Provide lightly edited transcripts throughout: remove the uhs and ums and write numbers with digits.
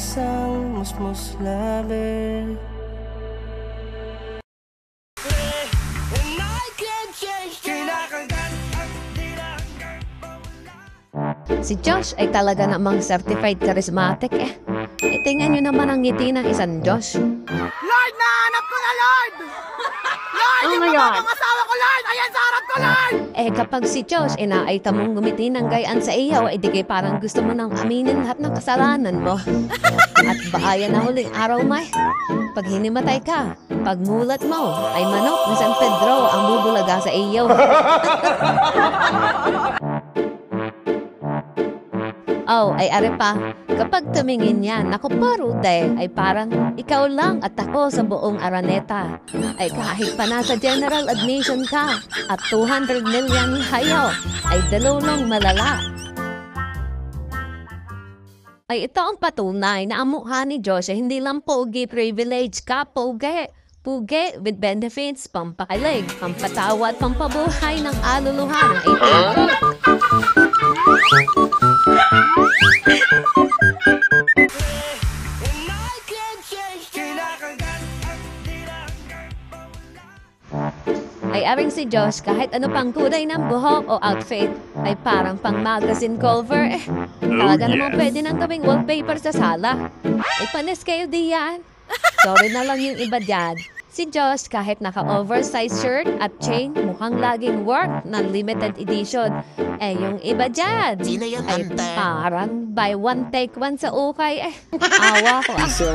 isang musmus labi. Si Josh ay talaga namang certified charismatic eh. Tingnan nyo naman ang ngiti ng isang Josh. Lord, nahanap ko na, Lord! Lord, yung asawa ko, Lord! Ayan sa harap ko, Lord! Kapag si Josh inaayta mong gumiti ng gayaan sa iyo, di kay parang gusto mo nang aminin lahat ng kasalanan mo. At baka yan na huling araw, May. Pag hinimatay ka, pag mulat mo, ay manok ni San Pedro ang bubulaga sa iyo. Oh, ay are pa, kapag tumingin yan, naku po, Rude, ay parang ikaw lang at ako sa buong Araneta. Ay kahit pa nasa general admission ka at 200 million hayo, ay dalulong malala. Ay ito ang patunay na ang mukha ni Josh ay hindi lang pogi privilege ka, pogi. Pugi with benefits, pampakilig, pampatawa at pampabuhay ng aluluha ng 18. Ay aring si Josh kahit ano pang kulay ng buhok o outfit ay parang pang magazine cover eh. Talaga namang pwede nang gawing wallpaper sa sala. Ay panis kayo diyan. Sorry na lang yung iba dyan. Si Josh kahit naka-oversized shirt at chain mukhang laging work ng limited edition. Yung iba dyan ay parang buy one take one sa ukay eh. Awa ko ah. So,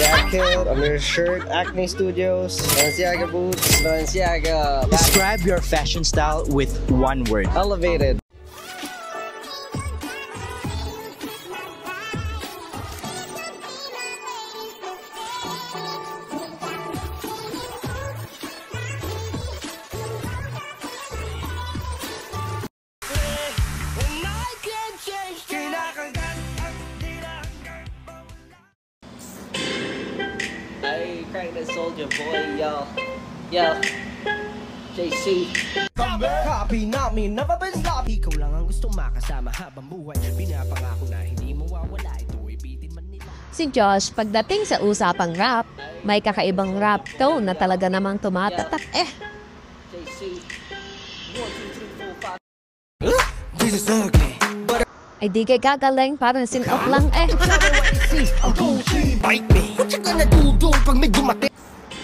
jacket, Amir shirt, Acne Studios, Balenciaga boots, Balenciaga. Describe your fashion style with one word. Elevated. Hey, crank that soldier boy, yo. Yo. JC. Copy namin, never been sloppy. Ikaw lang ang gustong makasama habang buhay. Pinapangako na hindi mawawala. Ito ay bitin man nila. Si Josh, pagdating sa usapang rap, may kakaibang rap tone na talaga namang tumatatak eh. JC. 1, 2, 3, 4, 5. This is ugly. Ay di kay gagaling, parang sin-off lang eh. Bite me. What you gonna do pag may dumating?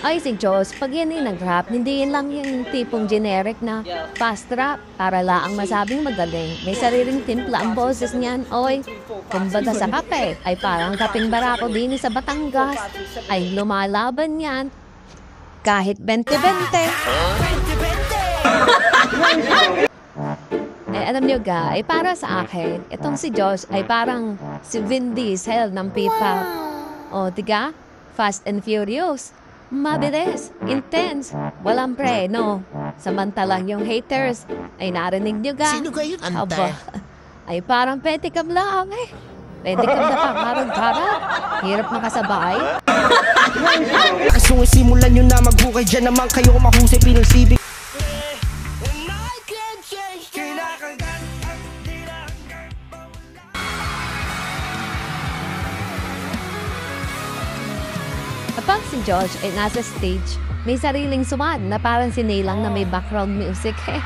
Ay si Josh, pag yan ay nag-rap, hindi yun lang yung tipong generic na fast rap para laang masabing magaling. May sariling timpla ang boses niyan, oy. Kumbaga sa kape, ay parang kaping barako din sa Batangas. Ay lumalaban yan. Kahit 20-20. Alam nyo ga, ay para sa akin, itong si Josh ay parang si Vin Diesel ng P-pop. O, diga? Fast and Furious. Mabilis, intense, walang preno. Samantalang yung haters ay narinig nyo ga. Sino kayo, ante? Ay parang pedicab lang eh. Pedicab na kakarag-karag. Hirap makasabay. Kasung simulan nyo na maghukay dyan naman kayo mahusay pinusibig. Kapag si Josh ay nasa stage, may sariling suwad na parang sinilang na may background music eh.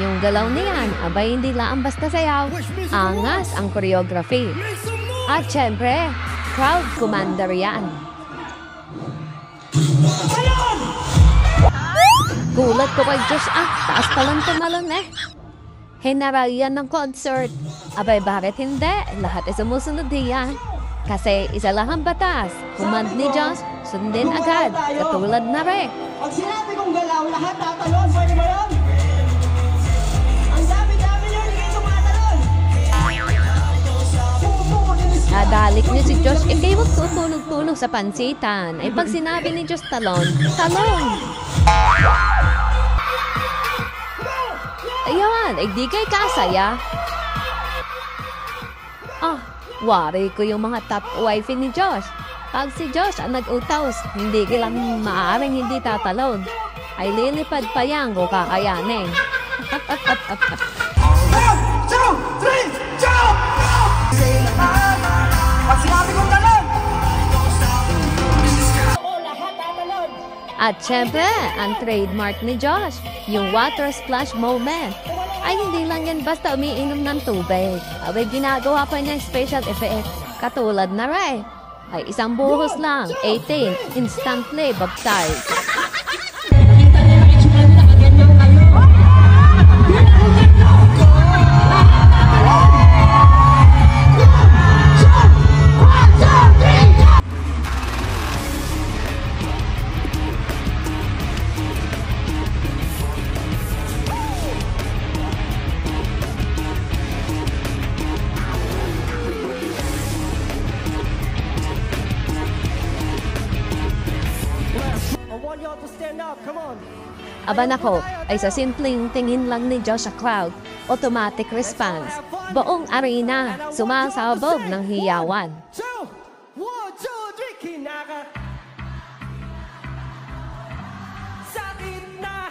Yung galaw niyan, abay hindi lang basta sayaw, angas ang choreography. At syempre, crowd commander yan. Gulat ko kay Josh taas palang tumalon eh. General yan ng concert. Abay bakit hindi? Lahat ay sumusunod diyan. Kasi isa lang ang batas. Command ni Josh, sundin agad. Katulad na rin. Pag sinabi kong galaw, lahat tatalon. Pwede ba yun? Ang dami-dami nyo, hindi kayo tumatalon. Nadalik niyo si Josh, kayo wag tutulog-tulog sa pansitan. Ay pag sinabi ni Josh talon, talon. Ayan, di kayo kasaya. Wari ko yung mga top wifey ni Josh. Pag si Josh ang nag-utaws, hindi kailang maaaring hindi tatalon. Ay lilipad pa yan kung kakayanin. 1, 2, 3, jump! Pag sinabi kong talon, At syempre, ang trademark ni Josh, yung water splash moment. Ay hindi lang yan basta umiinom ng tubig. Abay ginagawa pa niya special effect. Katulad na Ray. Ay isang buhos lang, 18, instantly baptized. I want y'all to stand up, come on. Aba nako, ay sa simpleng tingin lang ni Josh sa crowd, automatic response. Buong arena, sumasabog ng hiyawan. 2, 1, 2, 3, kinaka. Sakit na.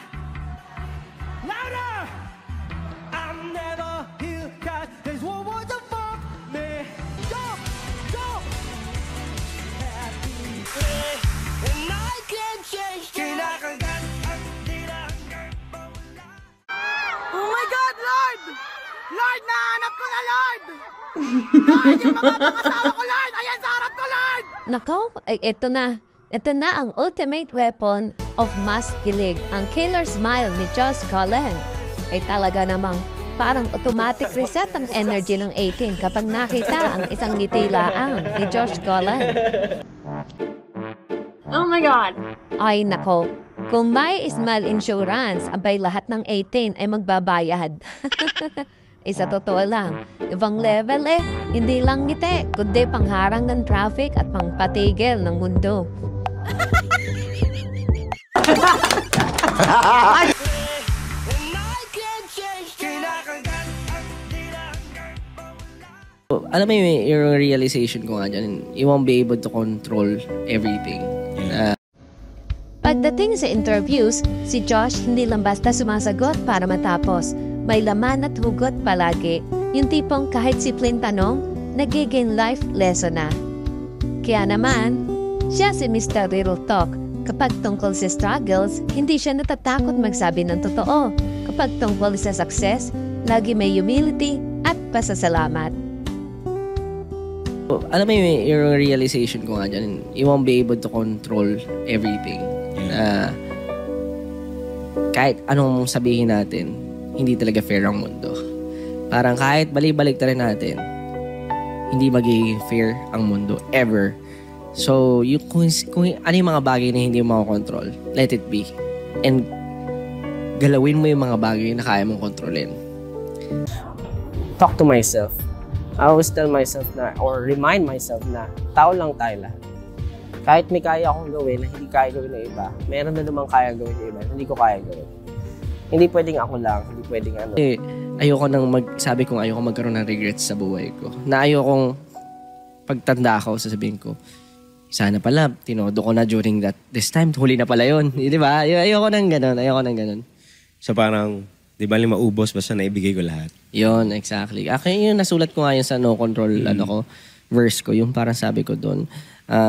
Louder. I'm never healed, 'cause there's one more to fuck me. Jump, jump. Happy, and I can change. Kinakagat ang tinanggal mawala. Oh my God, Lord! Lord, nahanap ko na, Lord! Lord, yung magpapangasawa ko, Lord! Ayan sa harap ko, Lord! Nako, ay ito na. Ito na ang ultimate weapon of mass kilig, ang killer smile ni Josh Cullen. Ay talaga namang parang automatic reset ang energy ng 18 kapag nakita ang isang ngiti laang ni Josh Cullen. Oh my God. Ay nako, kung may smile insurance, abay lahat ng 18 ay magbabayad. Sa totoo lang, ibang level hindi lang ngiti, kundi pangharang ng traffic at pangpatigil ng mundo. Alam mo yung realization ko nga dyan, you won't be able to control everything. Pagdating sa interviews, si Josh hindi lang basta sumasagot para matapos. May laman at hugot palagi. Yung tipong kahit simpleng tanong, nagiging life lesson na. Kaya naman, siya si Mr. Real Talk. Kapag tungkol sa struggles, hindi siya natatakot magsabi ng totoo. Kapag tungkol sa success, lagi may humility at pasasalamat. Alam mo yung realization ko nga dyan, you won't be able to control everything. Kahit anong sabihin natin, hindi talaga fair ang mundo. Parang kahit balik-balik na rin natin, hindi magiging fair ang mundo ever. So, kung ano yung mga bagay na hindi mo makokontrol, let it be. And galawin mo yung mga bagay na kaya mong kontrolin. Talk to myself. I always tell myself na, or remind myself na, tao lang tayo lahat. Kahit may kaya akong gawin na hindi kaya gawin ng iba, meron na namang kaya gawin ng iba, hindi ko kaya gawin. Hindi pwedeng ako lang, hindi pwedeng ano. Ayoko sabi ko ayoko magkaroon ng regrets sa buhay ko. Na ayokong pagtanda ako, sasabihin ko, sana pala, tinodo ko na during this time, huli na pala yun. Di ba? Ayoko nang ganun. So parang, di ba maubos basta naibigay ko lahat? Yun, exactly. Yung nasulat ko nga yun sa no control, verse ko, yung parang sabi ko doon,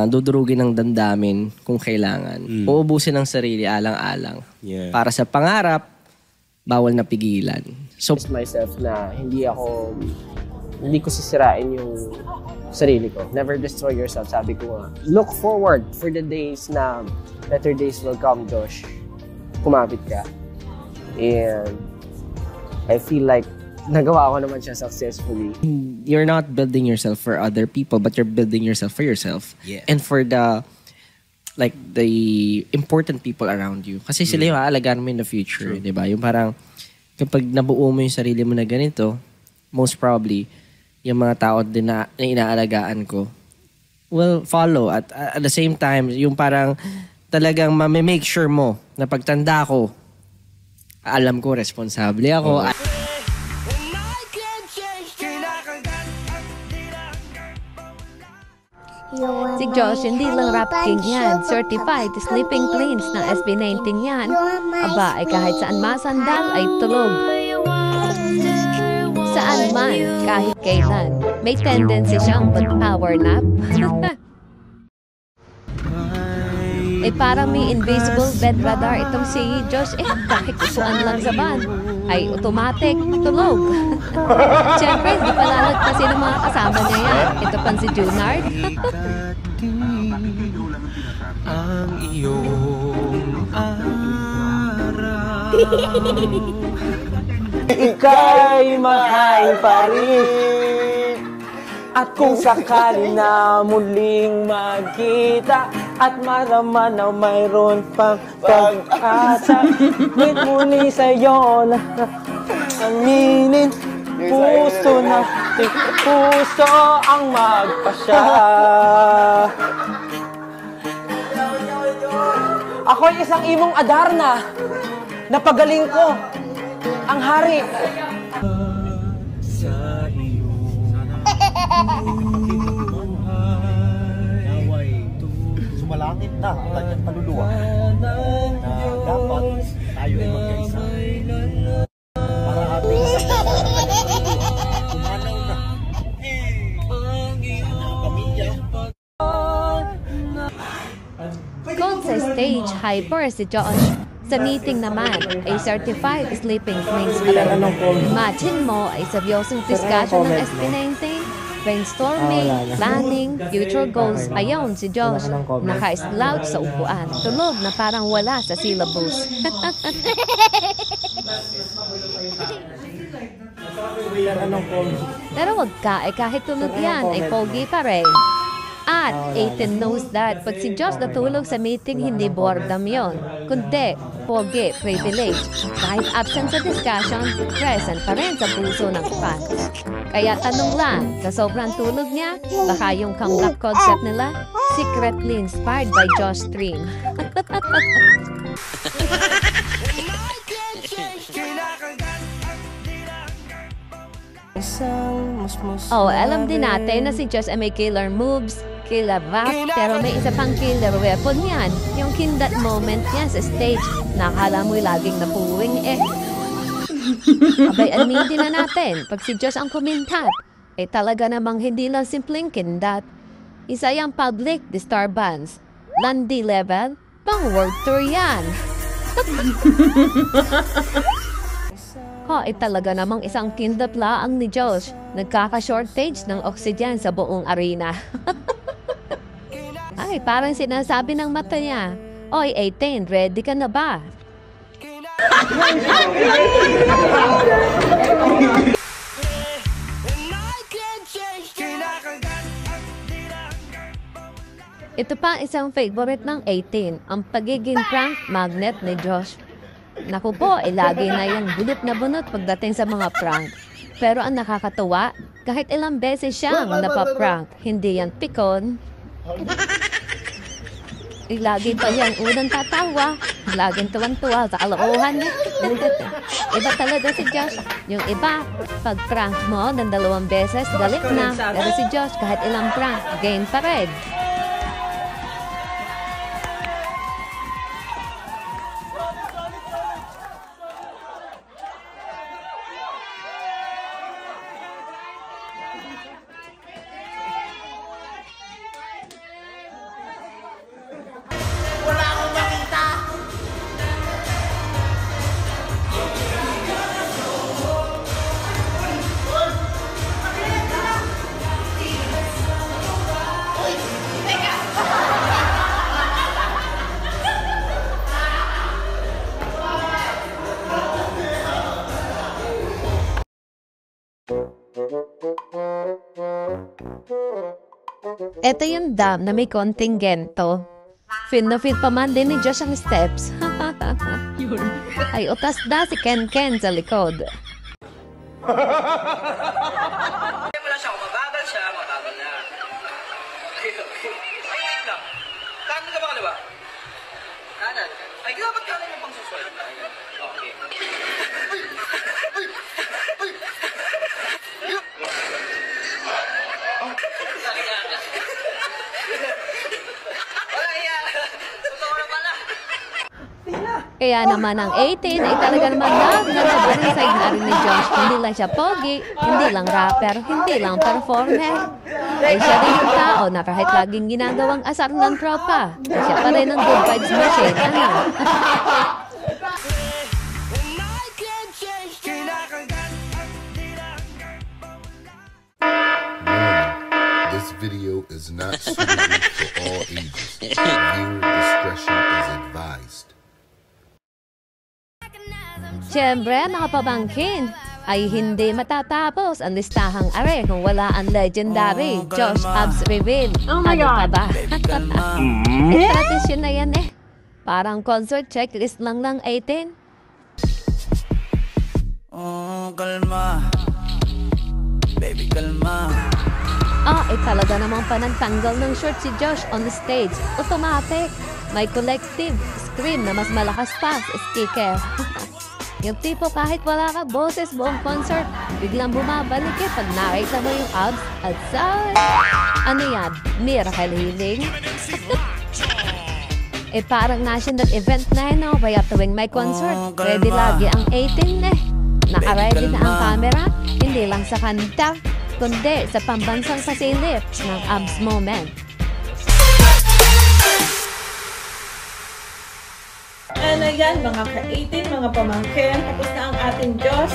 dudurugin ng damdamin kung kailangan. Uubusin ng sarili alang-alang. Yeah. Para sa pangarap, bawal na pigilan. So, Myself na hindi ko sisirain yung sarili ko. Never destroy yourself, sabi ko nga. Look forward for the days na better days will come, Josh. Kumapit ka. And I feel like nagawa ko naman siya successfully. You're not building yourself for other people, but you're building yourself for yourself. Yeah. And for the important people around you. Kasi sila yung aalagaan mo in the future, di ba? Yung parang, kapag nabuo mo yung sarili mo na ganito, most probably, yung mga tao din na inaalagaan ko will follow. At the same time, yung parang talagang make sure mo na pagtanda ko, alam ko, responsable ako. Si Josh, hindi lang rap king yan. Certified sleeping cleans ng SB19 yan. Aba, ay kahit saan masandal ay tulog. Saan man, kahit kailan, may tendency siyang mag-power nap. Ay parang may invisible bed radar itong si Josh. Kahit upuan lang sa van, ay automatic tulog. Siyempre, hindi pa lalagpasin ng mga kasama niya yan. Ito pa si Junard. Ang iyong araw. Ika'y mahain pa rin. At kung sakali na muling magkita at malaman na mayroon pang pag-asa, ngunit muli sa'yo na aminin, puso natin, puso ang magpasya. Ako'y isang imong Adarna, napagaling ko ang hari. Sa iyong Naway, sumalangit na ang kanyang kaluluwa na dapat tayo ay magkaisa. Para ating kumanaw na ang pamilya. Kung sa stage, hyper si Josh. Sa meeting naman, ay certified sleeping drinks pa rin. Imagine mo ay seryosong discussion ng SP19, brainstorming, planning, future goals. Ayon si Josh, naka-slouch sa upuan. Tulog na parang wala sa syllabus. Pero wag ka, ay kahit tulog yan, ay pogi pa rin. At 18 knows that pag si Josh natulog sa meeting, hindi boredom yon, kundi pogi, privilege. Kahit absent sa discussion, present pa rin sa puso ng fans. Kaya tanong lang, sa sobrang tulog niya, baka yung comeback concept nila, secretly inspired by Josh Stream. Oh, alam din natin na si Josh ay may killer moves, killer rap, pero may isa pang killer weapon yan, yung kindat moment niya sa stage. Nakala mo'y laging napuwing Abay, admitin na natin, pag si Josh ang kumintat, ay talaga namang hindi lang simpleng kindat. Isa yung public disturbance, landi level, pang world tour yan. Ay talaga namang isang kindat laang ni Josh. Nagkaka-shortage ng oxygen sa buong arena. Ay, parang sinasabi ng mata niya, Oy, 18, ready ka na ba? Ito pa isang favorite ng 18, ang pagiging prank magnet ni Josh. Naku po, lagi na yung bunot na bunot pagdating sa mga prank. Pero ang nakakatuwa, kahit ilang beses siyang napaprank, hindi yan pikon. Lagi pa yan unang tatawa, laging tuwang-tuwa sa kaloohan niya. Iba talaga si Josh. Yung iba, pag prank mo ng 2 beses, galit na. Pero si Josh, kahit ilang prank, game pa rin. Ito yung dam na may konting gento. Feel na feel pa man din ni Josh ang steps. Ay, utas da si Ken sa likod. Wala siya, mabagal siya, mabagal na. Okay. Ay, wait lang. Kanan ka ba kaliwa? Kanan. Ay, dapat kanan yung pang susunod. Okay. Kaya naman ang 18 ay talaga naman nasa rin side na rin ni Josh. Hindi lang siya pogi, hindi lang rapper, hindi lang performer. Ay siya rin yung tao na kahit laging ginagawang asar ng tropa. Siya pa rin ang good vibes machine. Ano? This video is not suitable for all ages. Viewer discretion is advised. Siyempre, mga pabangkin, ay hindi matatapos ang listahang are kung wala ang legendary Josh Abs reveal. Ano pa ba? Tradisyon na yan eh. Parang concert checklist lang ng 18. Kalma. Baby, kalma. Talaga namang panagtanggal ng short si Josh on the stage. Automatic. May collective scream na mas malakas pa sa speaker. Yung tipo kahit wala ka boses buong concert, biglang bumabalik pag nakita mo yung abs at sound. Ano yan? Miracle healing? Parang national event na no? Kaya tuwing may concert, ready lagi ang 18 eh. Naka-ready na ang camera, hindi lang sa kanta, kundi sa pambansang pasilip ng abs moment. And ayan, mga ka-18, mga pamangkin, tapos na ang ating Josh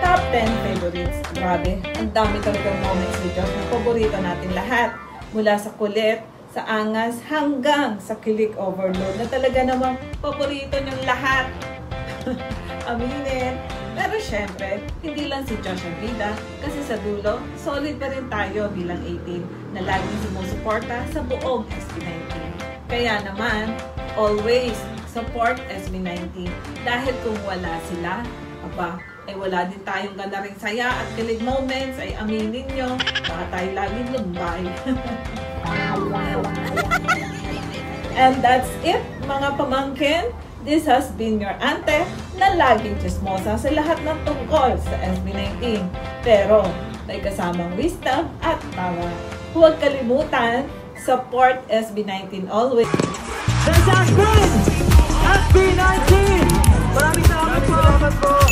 Top 10 Favorites. Grabe, ang dami talagang moments ni Josh na paborito natin lahat. Mula sa kulit, sa angas, hanggang sa kilig overload na talaga namang paborito niyong lahat. Aminin. Pero syempre, hindi lang si Josh ang bida kasi sa dulo, solid pa rin tayo bilang 18 na laging sumusuporta sa buong SB19. Kaya naman, always support SB19 dahil kung wala sila, ay wala din tayong ganda ring saya at kilig moments, ay aminin nyo, baka tayo laging lumbay. And that's it, mga pamangkin. This has been your ante na laging chismosa sa lahat ng tungkol sa SB19. Pero may kasamang wisdom at tawa. Huwag kalimutan, support SB19 always. SB19! Maraming salamat po!